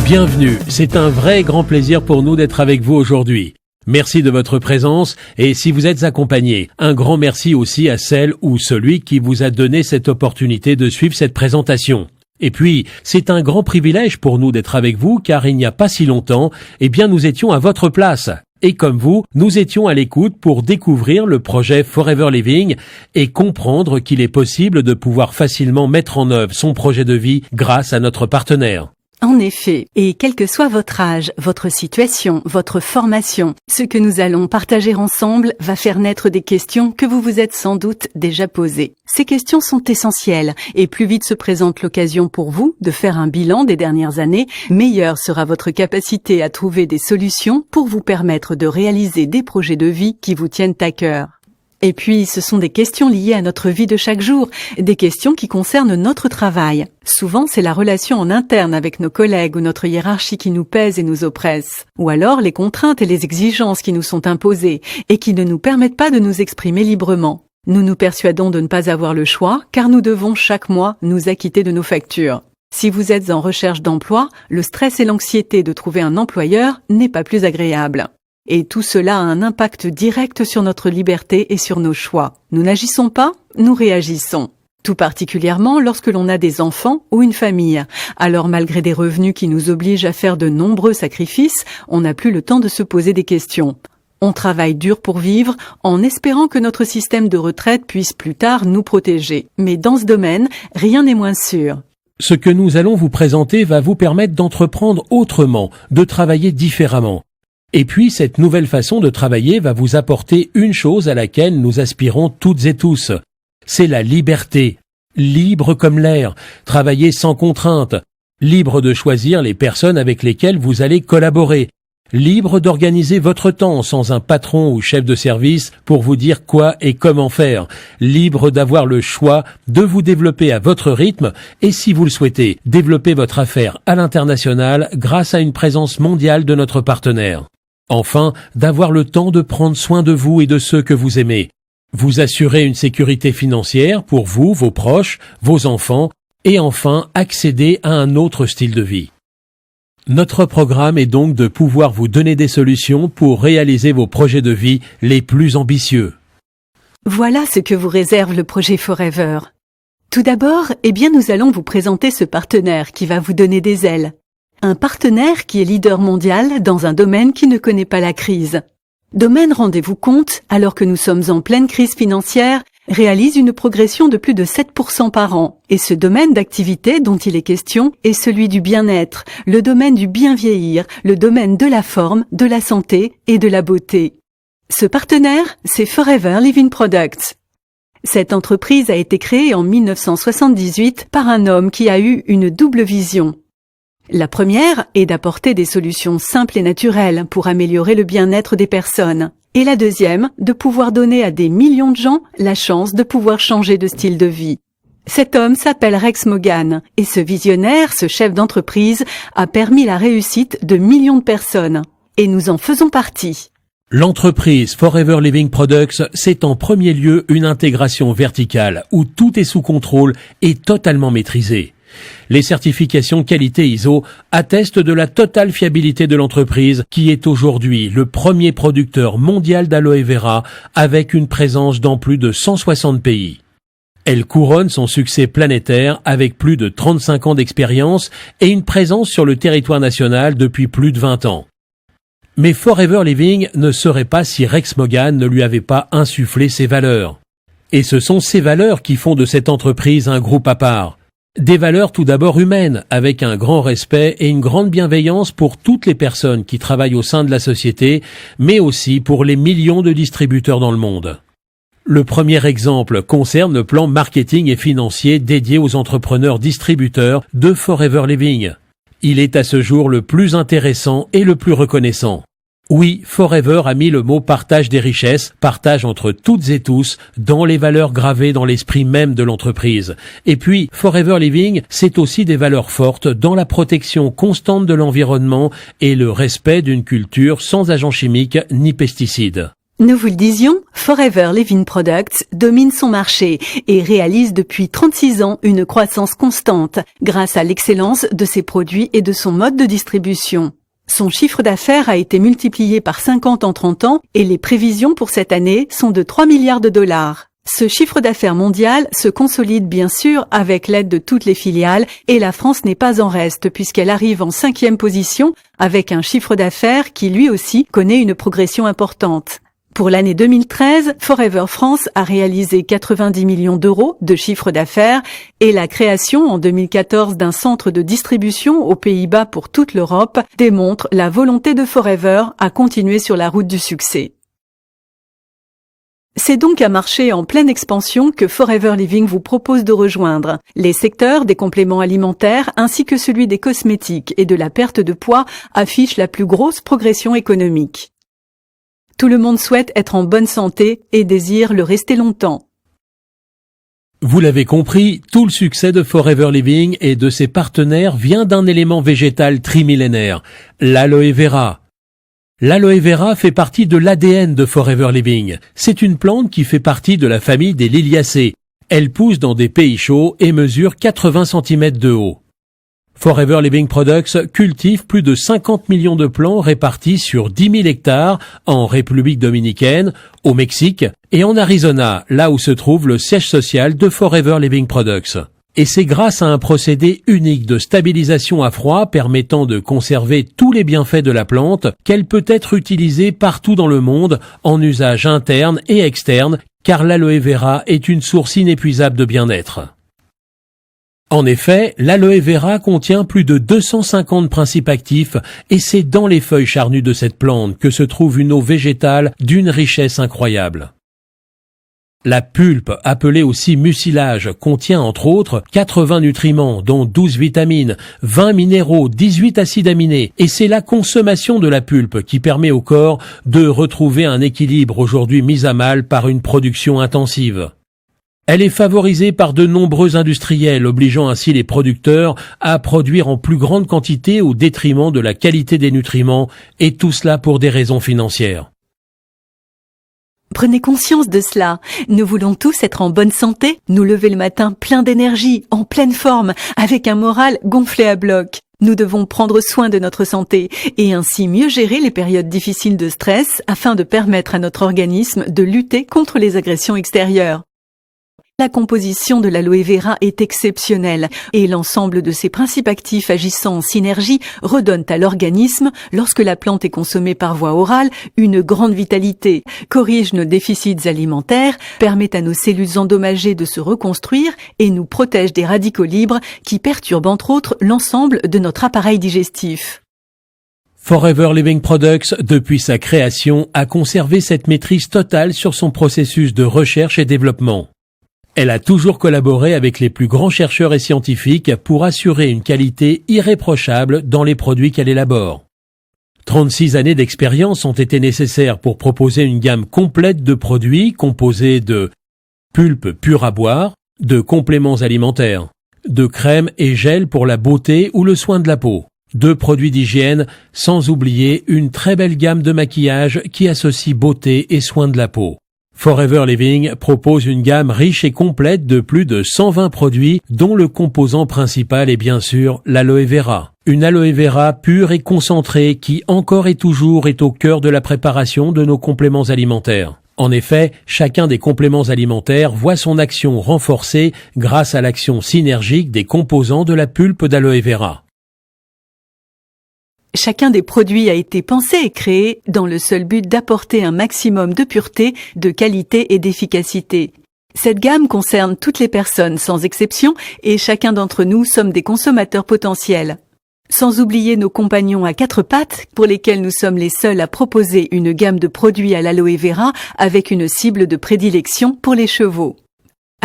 Bienvenue, c'est un vrai grand plaisir pour nous d'être avec vous aujourd'hui. Merci de votre présence et si vous êtes accompagné, un grand merci aussi à celle ou celui qui vous a donné cette opportunité de suivre cette présentation. Et puis, c'est un grand privilège pour nous d'être avec vous car il n'y a pas si longtemps, nous étions à votre place. Et comme vous, nous étions à l'écoute pour découvrir le projet Forever Living et comprendre qu'il est possible de pouvoir facilement mettre en œuvre son projet de vie grâce à notre partenaire. En effet, et quel que soit votre âge, votre situation, votre formation, ce que nous allons partager ensemble va faire naître des questions que vous vous êtes sans doute déjà posées. Ces questions sont essentielles et plus vite se présente l'occasion pour vous de faire un bilan des dernières années, meilleure sera votre capacité à trouver des solutions pour vous permettre de réaliser des projets de vie qui vous tiennent à cœur. Et puis, ce sont des questions liées à notre vie de chaque jour, des questions qui concernent notre travail. Souvent, c'est la relation en interne avec nos collègues ou notre hiérarchie qui nous pèse et nous oppresse. Ou alors, les contraintes et les exigences qui nous sont imposées et qui ne nous permettent pas de nous exprimer librement. Nous nous persuadons de ne pas avoir le choix, car nous devons chaque mois nous acquitter de nos factures. Si vous êtes en recherche d'emploi, le stress et l'anxiété de trouver un employeur n'est pas plus agréable. Et tout cela a un impact direct sur notre liberté et sur nos choix. Nous n'agissons pas, nous réagissons. Tout particulièrement lorsque l'on a des enfants ou une famille. Alors malgré des revenus qui nous obligent à faire de nombreux sacrifices, on n'a plus le temps de se poser des questions. On travaille dur pour vivre en espérant que notre système de retraite puisse plus tard nous protéger. Mais dans ce domaine, rien n'est moins sûr. Ce que nous allons vous présenter va vous permettre d'entreprendre autrement, de travailler différemment. Et puis, cette nouvelle façon de travailler va vous apporter une chose à laquelle nous aspirons toutes et tous. C'est la liberté. Libre comme l'air. Travailler sans contrainte. Libre de choisir les personnes avec lesquelles vous allez collaborer. Libre d'organiser votre temps sans un patron ou chef de service pour vous dire quoi et comment faire. Libre d'avoir le choix de vous développer à votre rythme et si vous le souhaitez, développer votre affaire à l'international grâce à une présence mondiale de notre partenaire. Enfin, d'avoir le temps de prendre soin de vous et de ceux que vous aimez. Vous assurer une sécurité financière pour vous, vos proches, vos enfants, et enfin, accéder à un autre style de vie. Notre programme est donc de pouvoir vous donner des solutions pour réaliser vos projets de vie les plus ambitieux. Voilà ce que vous réserve le projet Forever. Tout d'abord, nous allons vous présenter ce partenaire qui va vous donner des ailes. Un partenaire qui est leader mondial dans un domaine qui ne connaît pas la crise. Domaine, rendez-vous compte, alors que nous sommes en pleine crise financière, réalise une progression de plus de 7% par an. Et ce domaine d'activité dont il est question est celui du bien-être, le domaine du bien vieillir, le domaine de la forme, de la santé et de la beauté. Ce partenaire, c'est Forever Living Products. Cette entreprise a été créée en 1978 par un homme qui a eu une double vision. La première est d'apporter des solutions simples et naturelles pour améliorer le bien-être des personnes. Et la deuxième, de pouvoir donner à des millions de gens la chance de pouvoir changer de style de vie. Cet homme s'appelle Rex Mogan et ce visionnaire, ce chef d'entreprise, a permis la réussite de millions de personnes. Et nous en faisons partie. L'entreprise Forever Living Products, c'est en premier lieu une intégration verticale où tout est sous contrôle et totalement maîtrisé. Les certifications qualité ISO attestent de la totale fiabilité de l'entreprise qui est aujourd'hui le premier producteur mondial d'aloe vera avec une présence dans plus de 160 pays. Elle couronne son succès planétaire avec plus de 35 ans d'expérience et une présence sur le territoire national depuis plus de 20 ans. Mais Forever Living ne serait pas si Rex Mogan ne lui avait pas insufflé ses valeurs. Et ce sont ces valeurs qui font de cette entreprise un groupe à part. Des valeurs tout d'abord humaines, avec un grand respect et une grande bienveillance pour toutes les personnes qui travaillent au sein de la société, mais aussi pour les millions de distributeurs dans le monde. Le premier exemple concerne le plan marketing et financier dédié aux entrepreneurs distributeurs de Forever Living. Il est à ce jour le plus intéressant et le plus reconnaissant. Oui, Forever a mis le mot partage des richesses, partage entre toutes et tous, dans les valeurs gravées dans l'esprit même de l'entreprise. Et puis, Forever Living, c'est aussi des valeurs fortes dans la protection constante de l'environnement et le respect d'une culture sans agents chimiques ni pesticides. Nous vous le disions, Forever Living Products domine son marché et réalise depuis 36 ans une croissance constante grâce à l'excellence de ses produits et de son mode de distribution. Son chiffre d'affaires a été multiplié par 50 en 30 ans et les prévisions pour cette année sont de 3 milliards de dollars. Ce chiffre d'affaires mondial se consolide bien sûr avec l'aide de toutes les filiales et la France n'est pas en reste puisqu'elle arrive en 5e position avec un chiffre d'affaires qui lui aussi connaît une progression importante. Pour l'année 2013, Forever France a réalisé 90 millions d'euros de chiffre d'affaires et la création en 2014 d'un centre de distribution aux Pays-Bas pour toute l'Europe démontre la volonté de Forever à continuer sur la route du succès. C'est donc un marché en pleine expansion que Forever Living vous propose de rejoindre. Les secteurs des compléments alimentaires ainsi que celui des cosmétiques et de la perte de poids affichent la plus grosse progression économique. Tout le monde souhaite être en bonne santé et désire le rester longtemps. Vous l'avez compris, tout le succès de Forever Living et de ses partenaires vient d'un élément végétal trimillénaire, l'aloe vera. L'aloe vera fait partie de l'ADN de Forever Living. C'est une plante qui fait partie de la famille des liliacées. Elle pousse dans des pays chauds et mesure 80 cm de haut. Forever Living Products cultive plus de 50 millions de plants répartis sur 10 000 hectares en République dominicaine, au Mexique et en Arizona, là où se trouve le siège social de Forever Living Products. Et c'est grâce à un procédé unique de stabilisation à froid permettant de conserver tous les bienfaits de la plante qu'elle peut être utilisée partout dans le monde en usage interne et externe, car l'aloe vera est une source inépuisable de bien-être. En effet, l'aloe vera contient plus de 250 principes actifs et c'est dans les feuilles charnues de cette plante que se trouve une eau végétale d'une richesse incroyable. La pulpe, appelée aussi mucilage, contient entre autres 80 nutriments, dont 12 vitamines, 20 minéraux, 18 acides aminés, et c'est la consommation de la pulpe qui permet au corps de retrouver un équilibre aujourd'hui mis à mal par une production intensive. Elle est favorisée par de nombreux industriels, obligeant ainsi les producteurs à produire en plus grande quantité au détriment de la qualité des nutriments, et tout cela pour des raisons financières. Prenez conscience de cela. Nous voulons tous être en bonne santé, nous lever le matin plein d'énergie, en pleine forme, avec un moral gonflé à bloc. Nous devons prendre soin de notre santé et ainsi mieux gérer les périodes difficiles de stress afin de permettre à notre organisme de lutter contre les agressions extérieures. La composition de l'aloe vera est exceptionnelle et l'ensemble de ses principes actifs agissant en synergie redonnent à l'organisme, lorsque la plante est consommée par voie orale, une grande vitalité, corrige nos déficits alimentaires, permet à nos cellules endommagées de se reconstruire et nous protège des radicaux libres qui perturbent entre autres l'ensemble de notre appareil digestif. Forever Living Products, depuis sa création, a conservé cette maîtrise totale sur son processus de recherche et développement. Elle a toujours collaboré avec les plus grands chercheurs et scientifiques pour assurer une qualité irréprochable dans les produits qu'elle élabore. 36 années d'expérience ont été nécessaires pour proposer une gamme complète de produits composés de pulpe pure à boire, de compléments alimentaires, de crèmes et gels pour la beauté ou le soin de la peau, de produits d'hygiène, sans oublier une très belle gamme de maquillage qui associe beauté et soin de la peau. Forever Living propose une gamme riche et complète de plus de 120 produits dont le composant principal est bien sûr l'aloe vera. Une aloe vera pure et concentrée qui encore et toujours est au cœur de la préparation de nos compléments alimentaires. En effet, chacun des compléments alimentaires voit son action renforcée grâce à l'action synergique des composants de la pulpe d'aloe vera. Chacun des produits a été pensé et créé dans le seul but d'apporter un maximum de pureté, de qualité et d'efficacité. Cette gamme concerne toutes les personnes sans exception et chacun d'entre nous sommes des consommateurs potentiels. Sans oublier nos compagnons à quatre pattes pour lesquels nous sommes les seuls à proposer une gamme de produits à l'aloe vera avec une cible de prédilection pour les chevaux.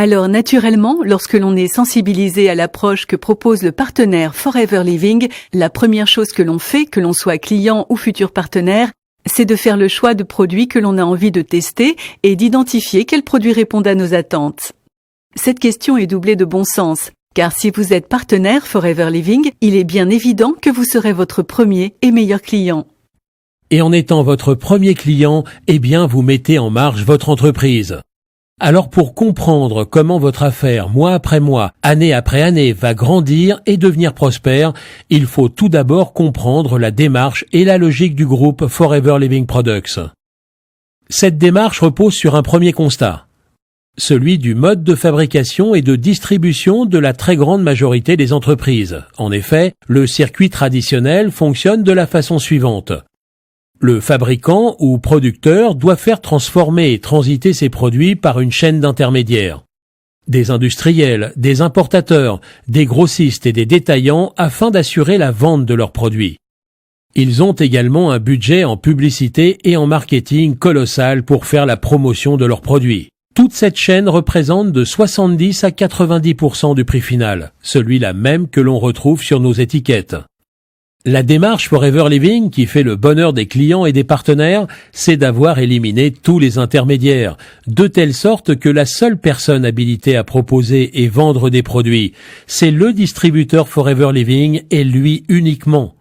Alors naturellement, lorsque l'on est sensibilisé à l'approche que propose le partenaire Forever Living, la première chose que l'on fait, que l'on soit client ou futur partenaire, c'est de faire le choix de produits que l'on a envie de tester et d'identifier quels produits répondent à nos attentes. Cette question est doublée de bon sens, car si vous êtes partenaire Forever Living, il est bien évident que vous serez votre premier et meilleur client. Et en étant votre premier client, eh bien, vous mettez en marche votre entreprise. Alors pour comprendre comment votre affaire, mois après mois, année après année, va grandir et devenir prospère, il faut tout d'abord comprendre la démarche et la logique du groupe Forever Living Products. Cette démarche repose sur un premier constat, celui du mode de fabrication et de distribution de la très grande majorité des entreprises. En effet, le circuit traditionnel fonctionne de la façon suivante. Le fabricant ou producteur doit faire transformer et transiter ses produits par une chaîne d'intermédiaires. Des industriels, des importateurs, des grossistes et des détaillants afin d'assurer la vente de leurs produits. Ils ont également un budget en publicité et en marketing colossal pour faire la promotion de leurs produits. Toute cette chaîne représente de 70 à 90% du prix final, celui-là même que l'on retrouve sur nos étiquettes. La démarche Forever Living, qui fait le bonheur des clients et des partenaires, c'est d'avoir éliminé tous les intermédiaires, de telle sorte que la seule personne habilitée à proposer et vendre des produits, c'est le distributeur Forever Living et lui uniquement.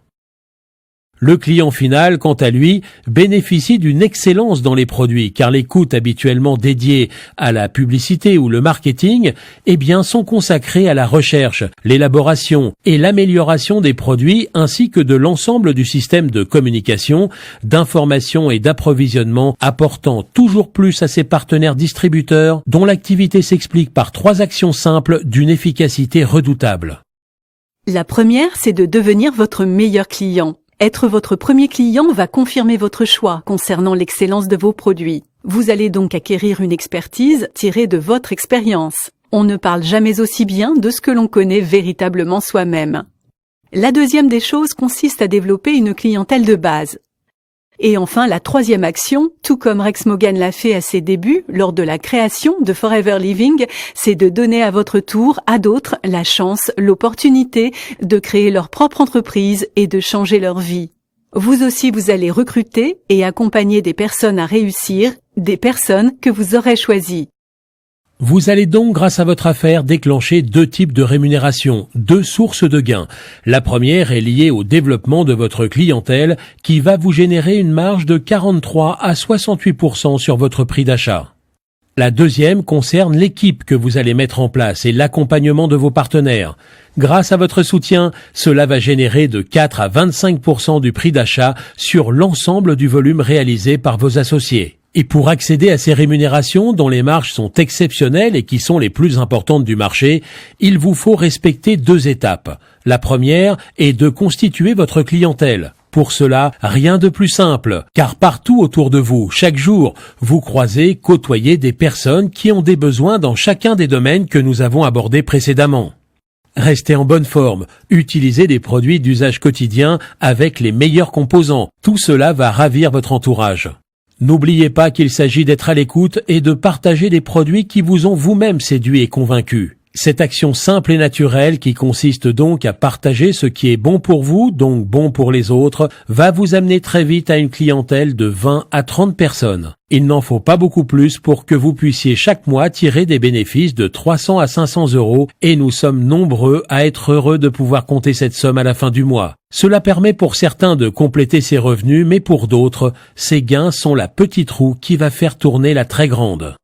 Le client final, quant à lui, bénéficie d'une excellence dans les produits, car les coûts habituellement dédiés à la publicité ou le marketing, eh bien, sont consacrés à la recherche, l'élaboration et l'amélioration des produits, ainsi que de l'ensemble du système de communication, d'information et d'approvisionnement, apportant toujours plus à ses partenaires distributeurs, dont l'activité s'explique par 3 actions simples d'une efficacité redoutable. La première, c'est de devenir votre meilleur client. Être votre premier client va confirmer votre choix concernant l'excellence de vos produits. Vous allez donc acquérir une expertise tirée de votre expérience. On ne parle jamais aussi bien de ce que l'on connaît véritablement soi-même. La deuxième des choses consiste à développer une clientèle de base. Et enfin, la troisième action, tout comme Rex Mogan l'a fait à ses débuts lors de la création de Forever Living, c'est de donner à votre tour à d'autres la chance, l'opportunité de créer leur propre entreprise et de changer leur vie. Vous aussi, vous allez recruter et accompagner des personnes à réussir, des personnes que vous aurez choisies. Vous allez donc, grâce à votre affaire, déclencher 2 types de rémunération, 2 sources de gains. La première est liée au développement de votre clientèle qui va vous générer une marge de 43 à 68% sur votre prix d'achat. La deuxième concerne l'équipe que vous allez mettre en place et l'accompagnement de vos partenaires. Grâce à votre soutien, cela va générer de 4 à 25% du prix d'achat sur l'ensemble du volume réalisé par vos associés. Et pour accéder à ces rémunérations dont les marges sont exceptionnelles et qui sont les plus importantes du marché, il vous faut respecter 2 étapes. La première est de constituer votre clientèle. Pour cela, rien de plus simple, car partout autour de vous, chaque jour, vous croisez, côtoyez des personnes qui ont des besoins dans chacun des domaines que nous avons abordés précédemment. Restez en bonne forme, utilisez des produits d'usage quotidien avec les meilleurs composants. Tout cela va ravir votre entourage. N'oubliez pas qu'il s'agit d'être à l'écoute et de partager des produits qui vous ont vous-même séduit et convaincu. Cette action simple et naturelle qui consiste donc à partager ce qui est bon pour vous, donc bon pour les autres, va vous amener très vite à une clientèle de 20 à 30 personnes. Il n'en faut pas beaucoup plus pour que vous puissiez chaque mois tirer des bénéfices de 300 à 500 euros et nous sommes nombreux à être heureux de pouvoir compter cette somme à la fin du mois. Cela permet pour certains de compléter ses revenus, mais pour d'autres, ces gains sont la petite roue qui va faire tourner la très grande.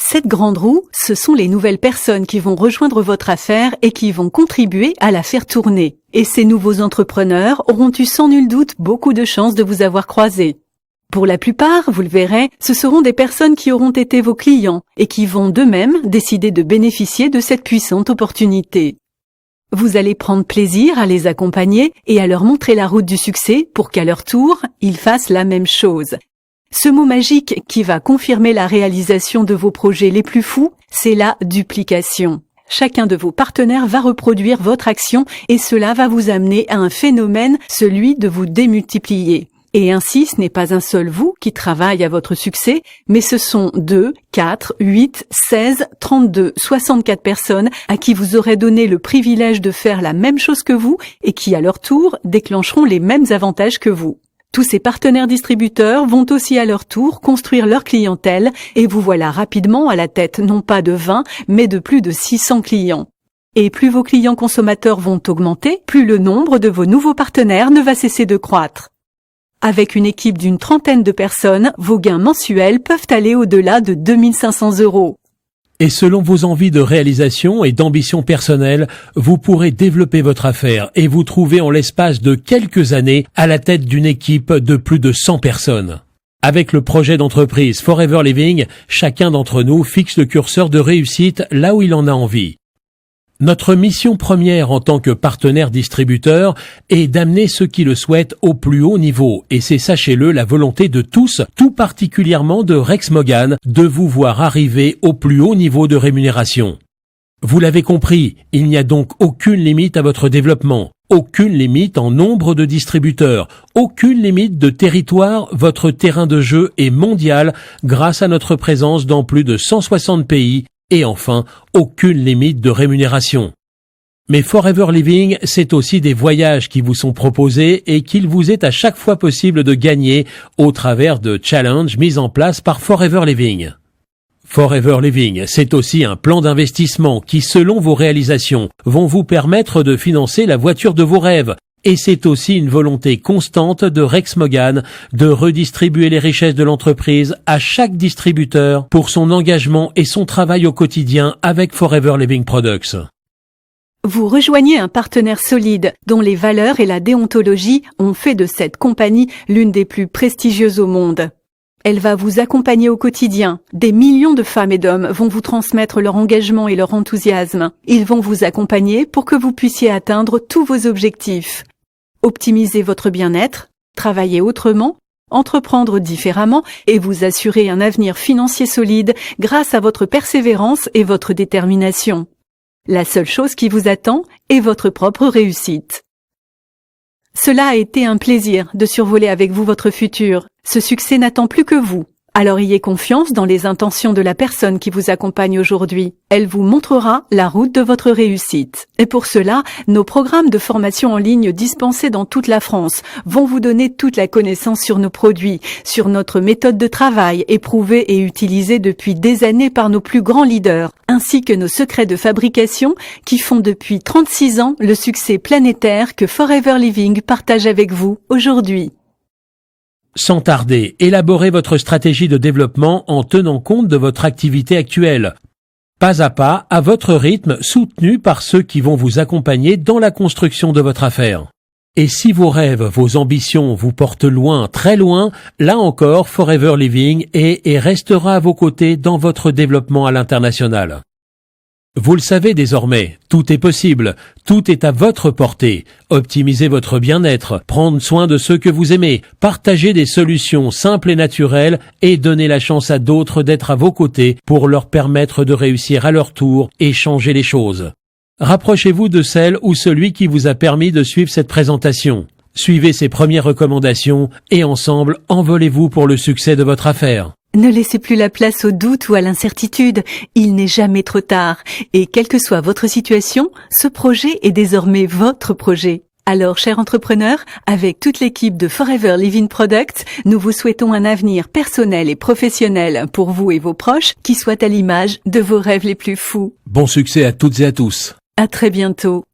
Cette grande roue, ce sont les nouvelles personnes qui vont rejoindre votre affaire et qui vont contribuer à la faire tourner. Et ces nouveaux entrepreneurs auront eu sans nul doute beaucoup de chance de vous avoir croisé. Pour la plupart, vous le verrez, ce seront des personnes qui auront été vos clients et qui vont d'eux-mêmes décider de bénéficier de cette puissante opportunité. Vous allez prendre plaisir à les accompagner et à leur montrer la route du succès pour qu'à leur tour, ils fassent la même chose. Ce mot magique qui va confirmer la réalisation de vos projets les plus fous, c'est la duplication. Chacun de vos partenaires va reproduire votre action et cela va vous amener à un phénomène, celui de vous démultiplier. Et ainsi, ce n'est pas un seul vous qui travaille à votre succès, mais ce sont 2, 4, 8, 16, 32, 64 personnes à qui vous aurez donné le privilège de faire la même chose que vous et qui, à leur tour, déclencheront les mêmes avantages que vous. Tous ces partenaires distributeurs vont aussi à leur tour construire leur clientèle et vous voilà rapidement à la tête non pas de 20, mais de plus de 600 clients. Et plus vos clients consommateurs vont augmenter, plus le nombre de vos nouveaux partenaires ne va cesser de croître. Avec une équipe d'une 30aine de personnes, vos gains mensuels peuvent aller au-delà de 2 500 €. Et selon vos envies de réalisation et d'ambition personnelle, vous pourrez développer votre affaire et vous trouver en l'espace de quelques années à la tête d'une équipe de plus de 100 personnes. Avec le projet d'entreprise Forever Living, chacun d'entre nous fixe le curseur de réussite là où il en a envie. Notre mission première en tant que partenaire distributeur est d'amener ceux qui le souhaitent au plus haut niveau et c'est, sachez-le, la volonté de tous, tout particulièrement de Rex Moggan, de vous voir arriver au plus haut niveau de rémunération. Vous l'avez compris, il n'y a donc aucune limite à votre développement, aucune limite en nombre de distributeurs, aucune limite de territoire, votre terrain de jeu est mondial grâce à notre présence dans plus de 160 pays. Et enfin, aucune limite de rémunération. Mais Forever Living, c'est aussi des voyages qui vous sont proposés et qu'il vous est à chaque fois possible de gagner au travers de challenges mis en place par Forever Living. Forever Living, c'est aussi un plan d'investissement qui, selon vos réalisations, vont vous permettre de financer la voiture de vos rêves. Et c'est aussi une volonté constante de Rex Moggan de redistribuer les richesses de l'entreprise à chaque distributeur pour son engagement et son travail au quotidien avec Forever Living Products. Vous rejoignez un partenaire solide dont les valeurs et la déontologie ont fait de cette compagnie l'une des plus prestigieuses au monde. Elle va vous accompagner au quotidien. Des millions de femmes et d'hommes vont vous transmettre leur engagement et leur enthousiasme. Ils vont vous accompagner pour que vous puissiez atteindre tous vos objectifs. Optimiser votre bien-être, travailler autrement, entreprendre différemment et vous assurer un avenir financier solide grâce à votre persévérance et votre détermination. La seule chose qui vous attend est votre propre réussite. Cela a été un plaisir de survoler avec vous votre futur. Ce succès n'attend plus que vous. Alors ayez confiance dans les intentions de la personne qui vous accompagne aujourd'hui. Elle vous montrera la route de votre réussite. Et pour cela, nos programmes de formation en ligne dispensés dans toute la France vont vous donner toute la connaissance sur nos produits, sur notre méthode de travail éprouvée et utilisée depuis des années par nos plus grands leaders, ainsi que nos secrets de fabrication qui font depuis 36 ans le succès planétaire que Forever Living partage avec vous aujourd'hui. Sans tarder, élaborez votre stratégie de développement en tenant compte de votre activité actuelle. Pas à pas, à votre rythme, soutenu par ceux qui vont vous accompagner dans la construction de votre affaire. Et si vos rêves, vos ambitions vous portent loin, très loin, là encore, Forever Living est et restera à vos côtés dans votre développement à l'international. Vous le savez désormais, tout est possible, tout est à votre portée. Optimisez votre bien-être, prendre soin de ceux que vous aimez, partagez des solutions simples et naturelles et donnez la chance à d'autres d'être à vos côtés pour leur permettre de réussir à leur tour et changer les choses. Rapprochez-vous de celle ou celui qui vous a permis de suivre cette présentation. Suivez ses premières recommandations et ensemble, envolez-vous pour le succès de votre affaire. Ne laissez plus la place au doute ou à l'incertitude, il n'est jamais trop tard. Et quelle que soit votre situation, ce projet est désormais votre projet. Alors, chers entrepreneurs, avec toute l'équipe de Forever Living Products, nous vous souhaitons un avenir personnel et professionnel pour vous et vos proches qui soit à l'image de vos rêves les plus fous. Bon succès à toutes et à tous. À très bientôt.